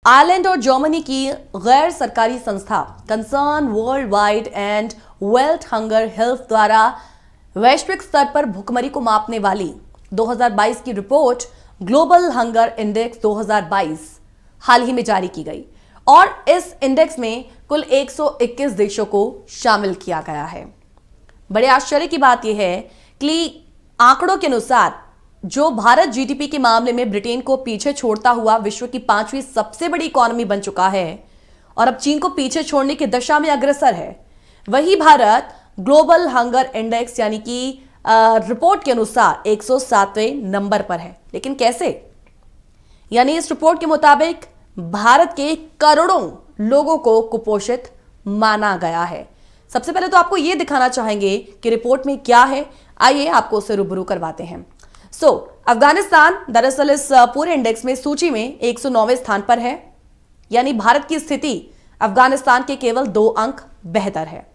Ireland और Germany की गैर सरकारी संस्था concern world wide and wealth hunger health द्वारा वैश्विक स्तर पर भुखमरी को मापने वाली 2022 की रिपोर्ट ग्लोबल हंगर इंडेक्स 2022 हाल ही में जारी की गई और इस इंडेक्स में कुल 121 देशों को शामिल किया गया है। बड़े आश्चर्य की बात यह है कि आंकड़ों के अनुसार जो भारत जीडीपी के मामले में ब्रिटेन को पीछे छोड़ता हुआ विश्व की 5वीं सबसे बड़ी इकोनॉमी बन चुका है और अब चीन को पीछे छोड़ने की दशा में अग्रसर है, वही भारत ग्लोबल हंगर इंडेक्स यानी कि रिपोर्ट के अनुसार 107वें नंबर पर है। लेकिन कैसे? यानी इस रिपोर्ट के मुताबिक भारत के करोड़ों लोगों को कुपोषित माना गया है। सबसे पहले तो आपको यह दिखाना चाहेंगे कि रिपोर्ट में क्या है, आइए आपको उससे रूबरू करवाते हैं। अफगानिस्तान दरअसल इस पूरे इंडेक्स में सूची में 109वें स्थान पर है, यानी भारत की स्थिति अफगानिस्तान के केवल 2 अंक बेहतर है।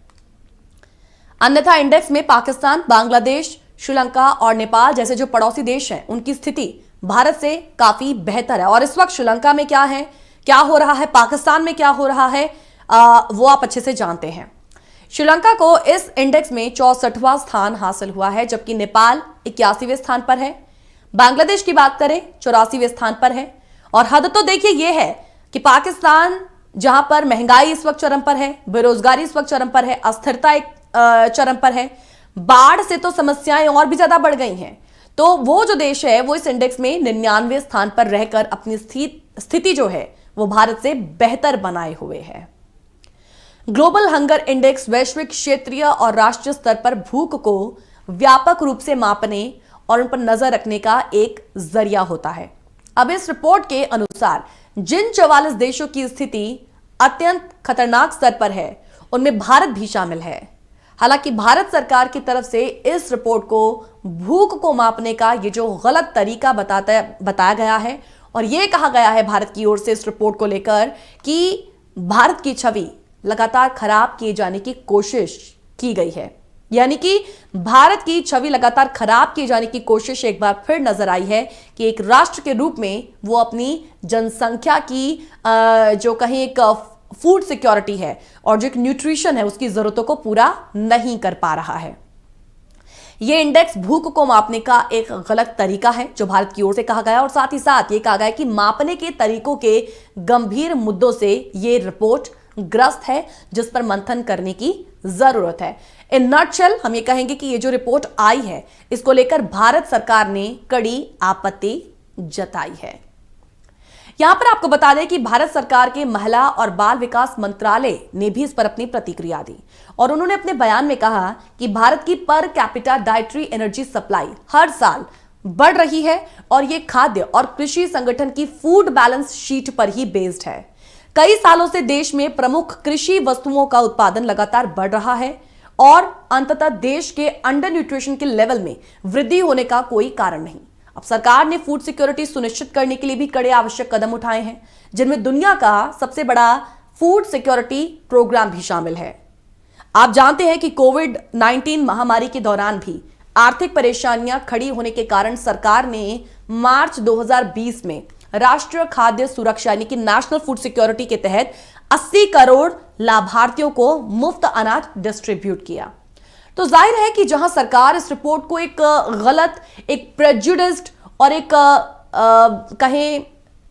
अन्यथा इंडेक्स में पाकिस्तान, बांग्लादेश, श्रीलंका और नेपाल जैसे जो पड़ोसी देश हैं उनकी स्थिति भारत से काफी बेहतर है। और इस वक्त श्रीलंका में क्या है, क्या हो रहा है, पाकिस्तान में क्या हो रहा है, वो आप अच्छे से जानते हैं। श्रीलंका को इस इंडेक्स में 64वां स्थान हासिल हुआ है, जबकि नेपाल 81वें स्थान पर है। बांग्लादेश की बात करें 84वें स्थान पर है। और हद तो देखिए यह है कि पाकिस्तान जहां पर महंगाई इस वक्त चरम पर है, बेरोजगारी इस वक्त चरम पर है, अस्थिरता एक चरम पर है, बाढ़ से तो समस्याएं और भी ज्यादा बढ़ गई हैं, तो वो जो देश है वो इस इंडेक्स में 99वें स्थान पर रहकर अपनी स्थिति जो है वो भारत से बेहतर बनाए हुए है। ग्लोबल हंगर इंडेक्स वैश्विक, क्षेत्रीय और राष्ट्रीय स्तर पर भूख को व्यापक रूप से मापने और उन पर नजर रखने का एक जरिया होता है। अब इस रिपोर्ट के अनुसार जिन 44 देशों की स्थिति अत्यंत खतरनाक स्तर पर है उनमें भारत भी शामिल है। हालांकि भारत सरकार की तरफ से इस रिपोर्ट को भूख को मापने का ये जो गलत तरीका बताया गया है और यह कहा गया है भारत की ओर से इस रिपोर्ट को लेकर कि भारत की छवि लगातार खराब किए जाने की कोशिश की गई है, यानी कि भारत की छवि लगातार खराब किए जाने की कोशिश एक बार फिर नजर आई है कि एक राष्ट्र के रूप में वो अपनी जनसंख्या की जो कहीं एक फूड सिक्योरिटी है और जो एक न्यूट्रिशन है उसकी जरूरतों को पूरा नहीं कर पा रहा है। यह इंडेक्स भूख को मापने का एक गलत तरीका है जो भारत की ओर से कहा गया और साथ ही साथ ये कहा गया कि मापने के तरीकों के गंभीर मुद्दों से यह रिपोर्ट ग्रस्त है जिस पर मंथन करने की जरूरत है। इन नटशेल हम ये कहेंगे कि ये जो रिपोर्ट आई है इसको लेकर भारत सरकार ने कड़ी आपत्ति जताई है। यहां पर आपको बता दें कि भारत सरकार के महिला और बाल विकास मंत्रालय ने भी इस पर अपनी प्रतिक्रिया दी और उन्होंने अपने बयान में कहा कि भारत की per capita dietary energy supply हर साल बढ़ रही है और यह खाद्य और कृषि संगठन की फूड बैलेंस शीट पर ही बेस्ड है। कई सालों से देश में प्रमुख कृषि वस्तुओं का उत्पादन लगातार बढ़ रहा है और अंततः देश के अंडर न्यूट्रिशन के लेवल में वृद्धि होने का कोई कारण नहीं। अब सरकार ने फूड सिक्योरिटी सुनिश्चित करने के लिए भी कड़े आवश्यक कदम उठाए हैं, जिनमें दुनिया का सबसे बड़ा फूड सिक्योरिटी प्रोग्राम भी शामिल है। आप जानते हैं कि कोविड-19 महामारी के दौरान भी आर्थिक परेशानियां खड़ी होने के कारण सरकार ने मार्च 2020 में राष्ट्रीय खाद्य सुरक्षा यानी कि नेशनल फूड सिक्योरिटी के तहत 80 करोड़ लाभार्थियों को मुफ्त अनाज डिस्ट्रीब्यूट किया। तो जाहिर है कि जहां सरकार इस रिपोर्ट को एक गलत, एक प्रेजुडिस्ड और एक कहें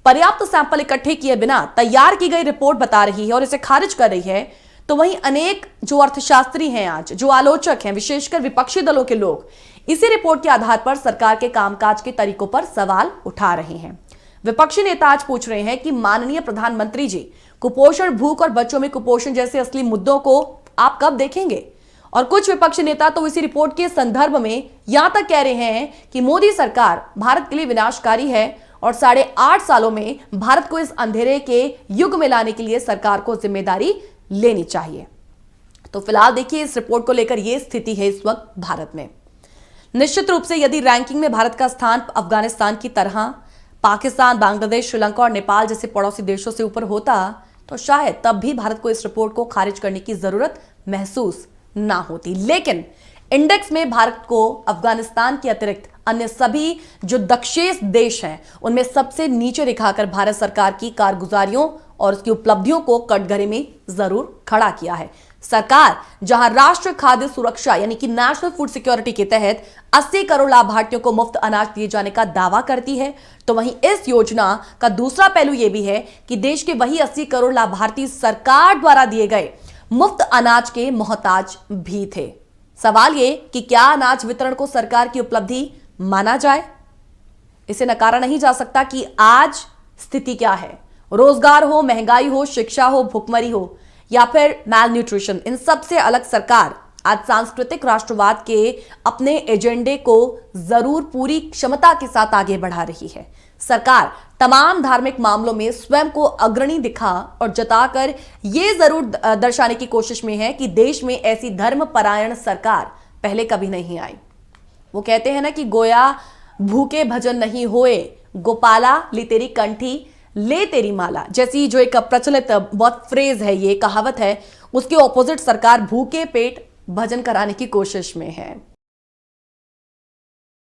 पर्याप्त सैंपल इकट्ठे किए बिना तैयार की गई रिपोर्ट बता रही है और इसे खारिज कर रही है, तो वहीं अनेक जो अर्थशास्त्री हैं आज, जो आलोचक हैं, विशेषकर विपक्षी दलों के लोग इसी रिपोर्ट के आधार पर सरकार के कामकाज के तरीकों पर सवाल उठा रहे हैं। विपक्षी नेता आज पूछ रहे हैं कि माननीय प्रधानमंत्री जी, कुपोषण, भूख और बच्चों में कुपोषण जैसे असली मुद्दों को आप कब देखेंगे? और कुछ विपक्षी नेता तो इसी रिपोर्ट के संदर्भ में यहां तक कह रहे हैं कि मोदी सरकार भारत के लिए विनाशकारी है और 8.5 सालों में भारत को इस अंधेरे के युग में लाने के लिए सरकार को जिम्मेदारी लेनी चाहिए। तो फिलहाल देखिए इस रिपोर्ट को लेकर यह स्थिति है इस वक्त भारत में। निश्चित रूप से यदि रैंकिंग में भारत का स्थान अफगानिस्तान की तरह पाकिस्तान, बांग्लादेश, श्रीलंका और नेपाल जैसे पड़ोसी देशों से ऊपर होता तो शायद तब भी भारत को इस रिपोर्ट को खारिज करने की जरूरत महसूस ना होती। लेकिन इंडेक्स में भारत को अफगानिस्तान के अतिरिक्त अन्य सभी जो दक्षेश देश हैं उनमें सबसे नीचे दिखाकर भारत सरकार की कारगुजारियों और उसकी उपलब्धियों को कटघरे में जरूर खड़ा किया है। सरकार जहां राष्ट्रीय खाद्य सुरक्षा यानी कि नेशनल फूड सिक्योरिटी के तहत 80 करोड़ लाभार्थियों को मुफ्त अनाज दिए जाने का दावा करती है, तो वहीं इस योजना का दूसरा पहलू यह भी है कि देश के वही 80 करोड़ लाभार्थी सरकार द्वारा दिए गए मुफ्त अनाज के मोहताज भी थे। सवाल ये कि क्या अनाज वितरण को सरकार की उपलब्धि माना जाए? इसे नकारा नहीं जा सकता कि आज स्थिति क्या है। रोजगार हो, महंगाई हो, शिक्षा हो, भुखमरी हो या फिर मैल न्यूट्रिशन, इन सब से अलग सरकार आज सांस्कृतिक राष्ट्रवाद के अपने एजेंडे को जरूर पूरी क्षमता के साथ आगे बढ़ा रही है। सरकार तमाम धार्मिक मामलों में स्वयं को अग्रणी दिखा और जताकर यह जरूर दर्शाने की कोशिश में है कि देश में ऐसी धर्मपरायण सरकार पहले कभी नहीं आई। वो कहते हैं ना कि गोया भूखे भजन नहीं होए, गोपाला ली तेरी कंठी ले तेरी माला, जैसी जो एक प्रचलित बहुत फ्रेज है, ये कहावत है, उसके ऑपोजिट सरकार भूखे पेट भजन कराने की कोशिश में है।